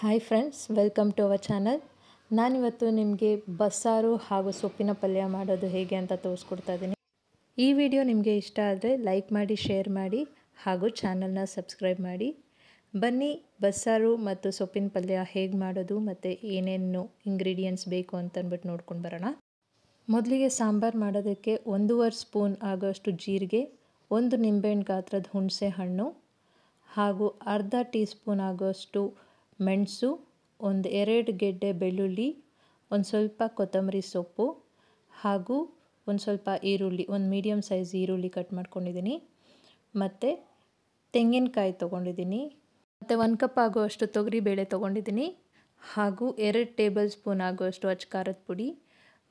Hi friends, welcome to our channel. ನಾನಿವತ್ತು ನಿಮಗೆ ಬಸ್ಸಾರು ಹಾಗೂ ಸೊಪ್ಪಿನ ಪಲ್ಯ ಮಾಡೋದು ಹೇಗೆ ಅಂತ ತೋರಿಸ್ಕೊಡ್ತಾ ಇದ್ದೀನಿ. ಈ ವಿಡಿಯೋ ನಿಮಗೆ ಇಷ್ಟ ಆದರೆ ಲೈಕ್ ಮಾಡಿ, ಶೇರ್ ಮಾಡಿ ಹಾಗೂ ಚಾನಲ್ನ ಸಬ್ಸ್ಕ್ರೈಬ್ ಮಾಡಿ. ಬನ್ನಿ ಬಸ್ಸಾರು ಮತ್ತು ಸೊಪ್ಪಿನ ಪಲ್ಯ ಹೇಗೆ ಮಾಡೋದು ಮತ್ತು ಏನೇನು ಇಂಗ್ರೀಡಿಯೆಂಟ್ಸ್ ಬೇಕು ಅಂತಂದ್ಬಿಟ್ಟು ನೋಡ್ಕೊಂಡು ಬರೋಣ. ಮೊದಲಿಗೆ ಸಾಂಬಾರು ಮಾಡೋದಕ್ಕೆ 1.5 ಸ್ಪೂನ್ ಆಗೋಷ್ಟು ಜೀರಿಗೆ, 1 ನಿಂಬೆಹಣ್ಣು ಗಾತ್ರದ ಹುಣಸೆ ಹಣ್ಣು ಹಾಗೂ ಅರ್ಧ ಟೀ ಸ್ಪೂನ್ ಆಗೋಷ್ಟು ಮೆಣಸು, 1-2 ಗೆಡ್ಡೆ ಬೆಳ್ಳುಳ್ಳಿ, ಒಂದು ಸ್ವಲ್ಪ ಕೊತ್ತಂಬರಿ ಸೊಪ್ಪು ಹಾಗೂ ಒಂದು ಸ್ವಲ್ಪ ಈರುಳ್ಳಿ, ಒಂದು ಮೀಡಿಯಮ್ ಸೈಜ್ ಈರುಳ್ಳಿ ಕಟ್ ಮಾಡ್ಕೊಂಡಿದ್ದೀನಿ. ಮತ್ತು ತೆಂಗಿನಕಾಯಿ ತೊಗೊಂಡಿದ್ದೀನಿ. ಮತ್ತು 1 ಕಪ್ ಆಗುವಷ್ಟು ತೊಗರಿಬೇಳೆ ತೊಗೊಂಡಿದ್ದೀನಿ ಹಾಗೂ 2 ಟೇಬಲ್ ಸ್ಪೂನ್ ಆಗುವಷ್ಟು ಅಚ್ಕಾರದ ಪುಡಿ.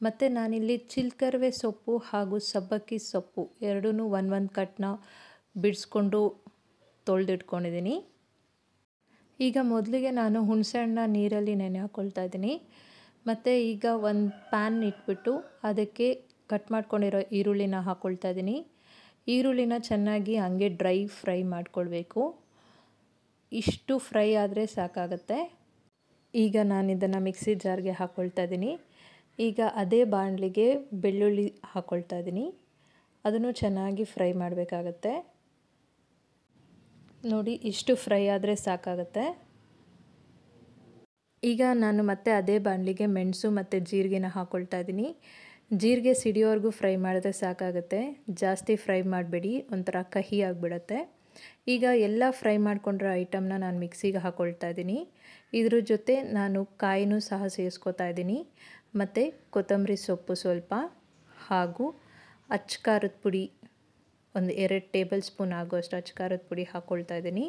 ಮತ್ತು ನಾನಿಲ್ಲಿ ಚಿಲ್ಕರವೆ ಸೊಪ್ಪು ಹಾಗೂ ಸಬ್ಬಕ್ಕಿ ಸೊಪ್ಪು ಎರಡೂ ಒಂದೊಂದು ಕಟ್ನ ಬಿಡಿಸ್ಕೊಂಡು ತೊಳೆದಿಟ್ಕೊಂಡಿದ್ದೀನಿ. ಈಗ ಮೊದಲಿಗೆ ನಾನು ಹುಣಸೆಹಣ್ಣನ್ನ ನೀರಲ್ಲಿ ನೆನೆ ಹಾಕ್ಕೊಳ್ತಾ ಇದ್ದೀನಿ. ಮತ್ತು ಈಗ ಒಂದು ಪ್ಯಾನ್ ಇಟ್ಬಿಟ್ಟು ಅದಕ್ಕೆ ಕಟ್ ಮಾಡ್ಕೊಂಡಿರೋ ಈರುಳ್ಳಿನ ಹಾಕ್ಕೊಳ್ತಾ ಇದ್ದೀನಿ. ಈರುಳ್ಳಿನ ಚೆನ್ನಾಗಿ ಹಂಗೆ ಡ್ರೈ ಫ್ರೈ ಮಾಡ್ಕೊಳ್ಬೇಕು. ಇಷ್ಟು ಫ್ರೈ ಆದರೆ ಸಾಕಾಗುತ್ತೆ. ಈಗ ನಾನು ಇದನ್ನು ಮಿಕ್ಸಿ ಜಾರ್ಗೆ ಹಾಕ್ಕೊಳ್ತಾ ಇದ್ದೀನಿ. ಈಗ ಅದೇ ಬಾಣಲಿಗೆ ಬೆಳ್ಳುಳ್ಳಿ ಹಾಕ್ಕೊಳ್ತಾ ಇದ್ದೀನಿ. ಅದನ್ನು ಚೆನ್ನಾಗಿ ಫ್ರೈ ಮಾಡಬೇಕಾಗತ್ತೆ. ನೋಡಿ, ಇಷ್ಟು ಫ್ರೈ ಆದರೆ ಸಾಕಾಗುತ್ತೆ. ಈಗ ನಾನು ಮತ್ತೆ ಅದೇ ಬಾಣಲಿಗೆ ಮೆಣಸು ಮತ್ತು ಜೀರಿಗೆನ ಹಾಕ್ಕೊಳ್ತಾ ಇದ್ದೀನಿ. ಜೀರಿಗೆ ಸಿಡಿಯೋವರೆಗೂ ಫ್ರೈ ಮಾಡಿದ್ರೆ ಸಾಕಾಗುತ್ತೆ. ಜಾಸ್ತಿ ಫ್ರೈ ಮಾಡಬೇಡಿ, ಒಂಥರ ಕಹಿ ಆಗಿಬಿಡತ್ತೆ. ಈಗ ಎಲ್ಲ ಫ್ರೈ ಮಾಡ್ಕೊಂಡಿರೋ ಐಟಮ್ನ ನಾನು ಮಿಕ್ಸಿಗೆ ಹಾಕ್ಕೊಳ್ತಾ ಇದ್ದೀನಿ. ಇದ್ರ ಜೊತೆ ನಾನು ಕಾಯಿನೂ ಸಹ ಸೇರಿಸ್ಕೊತಾ ಇದ್ದೀನಿ. ಮತ್ತು ಕೊತ್ತಂಬರಿ ಸೊಪ್ಪು ಸ್ವಲ್ಪ ಹಾಗೂ ಅಚ್ಕಾರದ ಪುಡಿ, ಒಂದು 2 ಟೇಬಲ್ ಸ್ಪೂನ್ ಆಗುವಷ್ಟು ಅಚ್ಕಾರದ ಪುಡಿ ಹಾಕ್ಕೊಳ್ತಾ ಇದ್ದೀನಿ.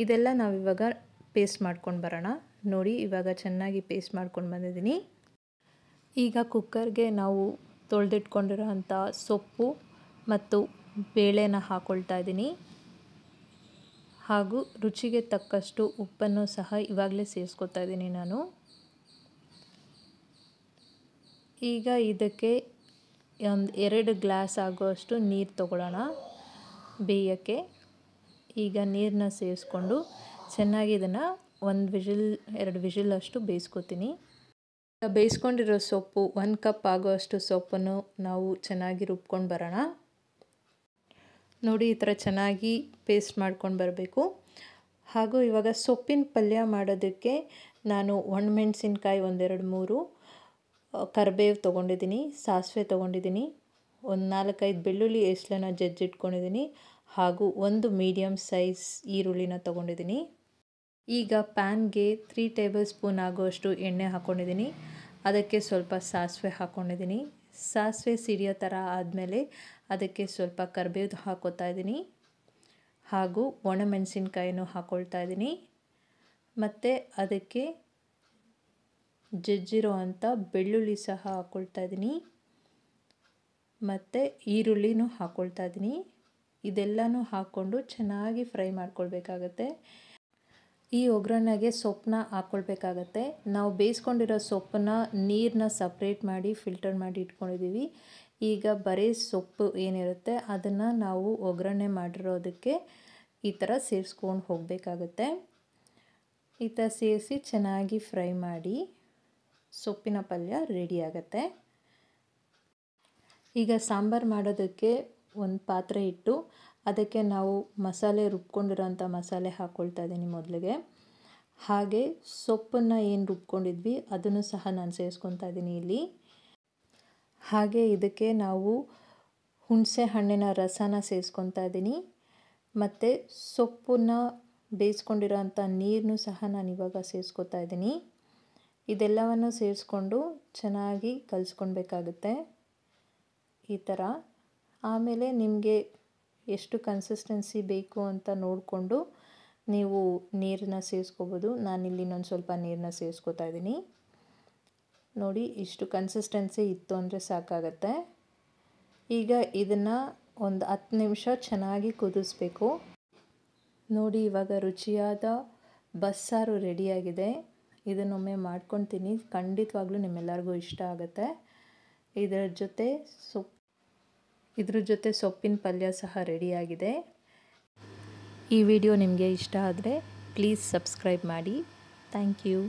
ಇದೆಲ್ಲ ನಾವಿವಾಗ ಪೇಸ್ಟ್ ಮಾಡ್ಕೊಂಡು ಬರೋಣ. ನೋಡಿ, ಇವಾಗ ಚೆನ್ನಾಗಿ ಪೇಸ್ಟ್ ಮಾಡ್ಕೊಂಡು ಬಂದಿದ್ದೀನಿ. ಈಗ ಕುಕ್ಕರ್ಗೆ ನಾವು ತೊಳೆದಿಟ್ಕೊಂಡಿರೋ ಅಂಥ ಸೊಪ್ಪು ಮತ್ತು ಬೇಳೆನ ಹಾಕ್ಕೊಳ್ತಾ ಇದ್ದೀನಿ. ಹಾಗೂ ರುಚಿಗೆ ತಕ್ಕಷ್ಟು ಉಪ್ಪನ್ನು ಸಹ ಇವಾಗಲೇ ಸೇರಿಸ್ಕೊತಾ ಇದ್ದೀನಿ ನಾನು. ಈಗ ಇದಕ್ಕೆ ಒಂದು 2 ಗ್ಲಾಸ್ ಆಗುವಷ್ಟು ನೀರು ತೊಗೊಳ್ಳೋಣ ಬೇಯೋಕ್ಕೆ. ಈಗ ನೀರನ್ನ ಸೇರಿಸ್ಕೊಂಡು ಚೆನ್ನಾಗಿ ಇದನ್ನು 1 ವಿಷಿಲ್ 2 ವಿಷಿಲ್ ಅಷ್ಟು ಬೇಯಿಸ್ಕೊತೀನಿ. ಈಗ ಬೇಯಿಸ್ಕೊಂಡಿರೋ ಸೊಪ್ಪು 1 ಕಪ್ ಆಗುವಷ್ಟು ಸೊಪ್ಪನ್ನು ನಾವು ಚೆನ್ನಾಗಿ ರುಬ್ಕೊಂಡು ಬರೋಣ. ನೋಡಿ, ಈ ಥರ ಚೆನ್ನಾಗಿ ಪೇಸ್ಟ್ ಮಾಡ್ಕೊಂಡು ಬರಬೇಕು. ಹಾಗೂ ಇವಾಗ ಸೊಪ್ಪಿನ ಪಲ್ಯ ಮಾಡೋದಕ್ಕೆ ನಾನು ಒಣಮೆಣಸಿನ್ಕಾಯಿ 1-2-3, ಕರಿಬೇವು ತೊಗೊಂಡಿದ್ದೀನಿ, ಸಾಸಿವೆ ತೊಗೊಂಡಿದ್ದೀನಿ, ಒಂದು 4-5 ಬೆಳ್ಳುಳ್ಳಿ ಎಸ್ಲನ್ನ ಜಜ್ಜಿಟ್ಕೊಂಡಿದ್ದೀನಿ ಹಾಗೂ 1 ಮೀಡಿಯಮ್ ಸೈಜ್ ಈರುಳ್ಳಿನ ತೊಗೊಂಡಿದ್ದೀನಿ. ಈಗ ಪ್ಯಾನ್ಗೆ 3 ಟೇಬಲ್ ಸ್ಪೂನ್ ಆಗುವಷ್ಟು ಎಣ್ಣೆ ಹಾಕ್ಕೊಂಡಿದ್ದೀನಿ. ಅದಕ್ಕೆ ಸ್ವಲ್ಪ ಸಾಸಿವೆ ಹಾಕ್ಕೊಂಡಿದ್ದೀನಿ. ಸಾಸಿವೆ ಸಿಡಿಯೋ ಥರ ಆದಮೇಲೆ ಅದಕ್ಕೆ ಸ್ವಲ್ಪ ಕರಿಬೇವು ಹಾಕ್ಕೊತಾ ಇದ್ದೀನಿ ಹಾಗೂ ಒಣಮೆಣಸಿನ್ಕಾಯಿನೂ ಹಾಕ್ಕೊಳ್ತಾ ಇದ್ದೀನಿ. ಮತ್ತು ಅದಕ್ಕೆ ಜಜ್ಜಿರೋ ಅಂಥ ಬೆಳ್ಳುಳ್ಳಿ ಸಹ ಹಾಕ್ಕೊಳ್ತಾ ಇದ್ದೀನಿ. ಮತ್ತು ಈರುಳ್ಳಿನೂ ಹಾಕ್ಕೊಳ್ತಾ ಇದ್ದೀನಿ. ಇದೆಲ್ಲನೂ ಹಾಕ್ಕೊಂಡು ಚೆನ್ನಾಗಿ ಫ್ರೈ ಮಾಡ್ಕೊಳ್ಬೇಕಾಗತ್ತೆ. ಈ ಒಗ್ಗರಣೆಗೆ ಸೊಪ್ಪನ್ನ ಹಾಕ್ಕೊಳ್ಬೇಕಾಗತ್ತೆ. ನಾವು ಬೇಯಿಸ್ಕೊಂಡಿರೋ ಸೊಪ್ಪನ್ನ ನೀರನ್ನ ಸಪ್ರೇಟ್ ಮಾಡಿ ಫಿಲ್ಟರ್ ಮಾಡಿ ಇಟ್ಕೊಂಡಿದ್ದೀವಿ. ಈಗ ಬರೀ ಸೊಪ್ಪು ಏನಿರುತ್ತೆ ಅದನ್ನು ನಾವು ಒಗ್ಗರಣೆ ಮಾಡಿರೋದಕ್ಕೆ ಈ ಥರ ಸೇರಿಸ್ಕೊಂಡು ಹೋಗಬೇಕಾಗತ್ತೆ. ಈ ಥರ ಸೇರಿಸಿ ಚೆನ್ನಾಗಿ ಫ್ರೈ ಮಾಡಿ ಸೊಪ್ಪಿನ ಪಲ್ಯ ರೆಡಿ ಆಗುತ್ತೆ. ಈಗ ಸಾಂಬಾರು ಮಾಡೋದಕ್ಕೆ ಒಂದು ಪಾತ್ರೆ ಇಟ್ಟು ಅದಕ್ಕೆ ನಾವು ಮಸಾಲೆ ರುಬ್ಕೊಂಡಿರೋಂಥ ಮಸಾಲೆ ಹಾಕ್ಕೊಳ್ತಾ ಇದ್ದೀನಿ ಮೊದಲಿಗೆ. ಹಾಗೆ ಸೊಪ್ಪನ್ನು ಏನು ರುಬ್ಕೊಂಡಿದ್ವಿ ಅದನ್ನು ಸಹ ನಾನು ಸೇರಿಸ್ಕೊತಾ ಇದ್ದೀನಿ ಇಲ್ಲಿ. ಹಾಗೆ ಇದಕ್ಕೆ ನಾವು ಹುಣಸೆ ಹಣ್ಣಿನ ರಸನ ಸೇರಿಸ್ಕೊತಾ ಇದ್ದೀನಿ. ಮತ್ತು ಸೊಪ್ಪನ್ನು ಬೇಯಿಸ್ಕೊಂಡಿರೋ ಅಂಥ ನೀರನ್ನು ಸಹ ನಾನು ಇವಾಗ ಸೇರಿಸ್ಕೊತಾ ಇದ್ದೀನಿ. ಇದೆಲ್ಲವನ್ನು ಸೇರಿಸ್ಕೊಂಡು ಚೆನ್ನಾಗಿ ಕಲಿಸ್ಕೊಳ್ಬೇಕಾಗುತ್ತೆ ಈ ಥರ. ಆಮೇಲೆ ನಿಮಗೆ ಎಷ್ಟು ಕನ್ಸಿಸ್ಟೆನ್ಸಿ ಬೇಕು ಅಂತ ನೋಡಿಕೊಂಡು ನೀವು ನೀರನ್ನ ಸೇರಿಸ್ಕೋಬೋದು. ನಾನಿಲ್ಲಿ ಇನ್ನೊಂದು ಸ್ವಲ್ಪ ನೀರನ್ನ ಸೇರಿಸ್ಕೊತಾ ಇದ್ದೀನಿ. ನೋಡಿ, ಇಷ್ಟು ಕನ್ಸಿಸ್ಟೆನ್ಸಿ ಇತ್ತು ಅಂದರೆ ಸಾಕಾಗತ್ತೆ. ಈಗ ಇದನ್ನು ಒಂದು 10 ನಿಮಿಷ ಚೆನ್ನಾಗಿ ಕುದಿಸ್ಬೇಕು. ನೋಡಿ, ಇವಾಗ ರುಚಿಯಾದ ಬಸ್ಸಾರು ರೆಡಿಯಾಗಿದೆ. ಇದನ್ನೊಮ್ಮೆ ಮಾಡ್ಕೊತೀನಿ, ಖಂಡಿತವಾಗ್ಲೂ ನಿಮ್ಮೆಲ್ಲರಿಗೂ ಇಷ್ಟ ಆಗುತ್ತೆ. ಇದ್ರ ಜೊತೆ ಸೊಪ್ಪಿನ ಪಲ್ಯ ಸಹ ರೆಡಿಯಾಗಿದೆ. ಈ ವಿಡಿಯೋ ನಿಮಗೆ ಇಷ್ಟ ಆದರೆ ಪ್ಲೀಸ್ ಸಬ್ಸ್ಕ್ರೈಬ್ ಮಾಡಿ. Thank you.